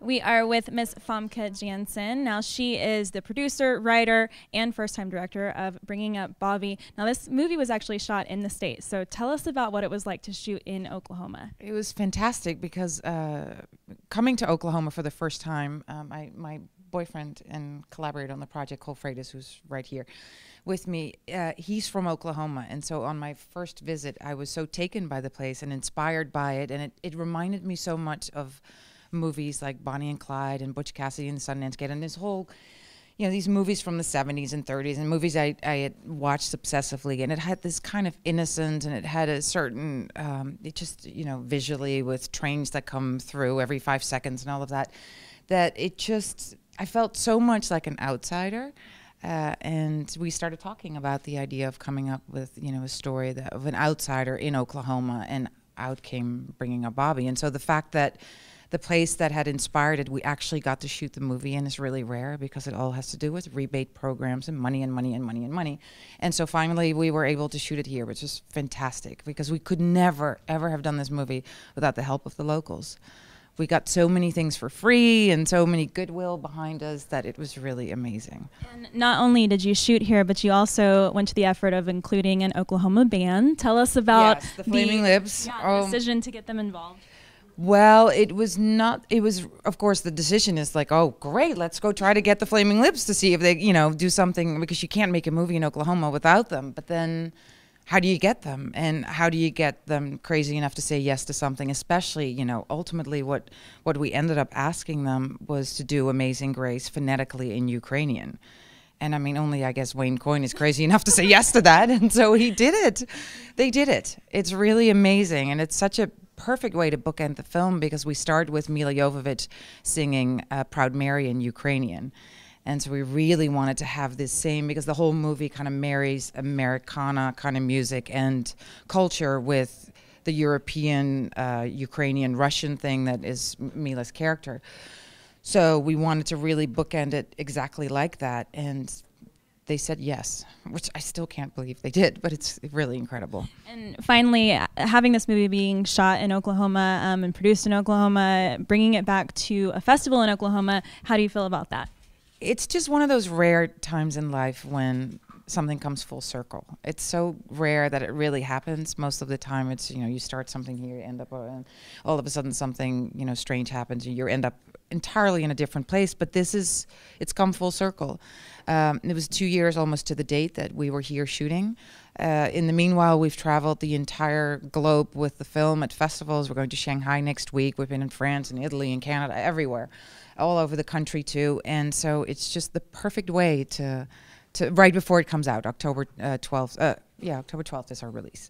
We are with Miss Famke Janssen. Now, she is the producer, writer, and first-time director of Bringing Up Bobby. Now, this movie was actually shot in the States, so tell us about what it was like to shoot in Oklahoma. It was fantastic because coming to Oklahoma for the first time, my boyfriend and collaborator on the project, Cole Freitas, who's right here with me, he's from Oklahoma. And so on my first visit, I was so taken by the place and inspired by it. And it reminded me so much of movies like Bonnie and Clyde and Butch Cassidy and the Sundance Kid and this whole, these movies from the 70s and 30s and movies I had watched obsessively. And it had this kind of innocence, and it had a certain, it just, visually with trains that come through every 5 seconds and all of that, that it just, I felt so much like an outsider. And we started talking about the idea of coming up with, a story of an outsider in Oklahoma, and out came Bringing Up Bobby. And so the fact that the place that had inspired it, we actually got to shoot the movie in, is really rare because it all has to do with rebate programs and money and money and money and money. And so finally we were able to shoot it here, which is fantastic because we could never, ever have done this movie without the help of the locals. We got so many things for free and so many goodwill behind us that it was really amazing. And not only did you shoot here, but you also went to the effort of including an Oklahoma band. Tell us about the Flaming Lips. The decision to get them involved. Well, it was, of course, the decision is like, oh, great, let's go try to get the Flaming Lips to see if they, do something, because you can't make a movie in Oklahoma without them. But then how do you get them? And how do you get them crazy enough to say yes to something? Especially, ultimately what we ended up asking them was to do Amazing Grace phonetically in Ukrainian. And I mean, only I guess Wayne Coyne is crazy enough to say yes to that. And so he did it. They did it. It's really amazing. And it's such a perfect way to bookend the film because we start with Mila Jovovich singing Proud Mary in Ukrainian. And so we really wanted to have this same, because the whole movie kind of marries Americana kind of music and culture with the European, Ukrainian, Russian thing that is Mila's character. So we wanted to really bookend it exactly like that. And they said yes, which I still can't believe they did, but it's really incredible. And finally, having this movie being shot in Oklahoma and produced in Oklahoma, bringing it back to a festival in Oklahoma, how do you feel about that? It's just one of those rare times in life when something comes full circle. It's so rare that it really happens. Most of the time it's, you start something here, you end up, all of a sudden something, strange happens, and you end up entirely in a different place. But it's come full circle. It was 2 years almost to the date that we were here shooting. In the meanwhile, we've traveled the entire globe with the film at festivals. We're going to Shanghai next week. We've been in France and Italy and Canada, everywhere, all over the country too. And so it's just the perfect way to right before it comes out, October 12th. October 12th is our release.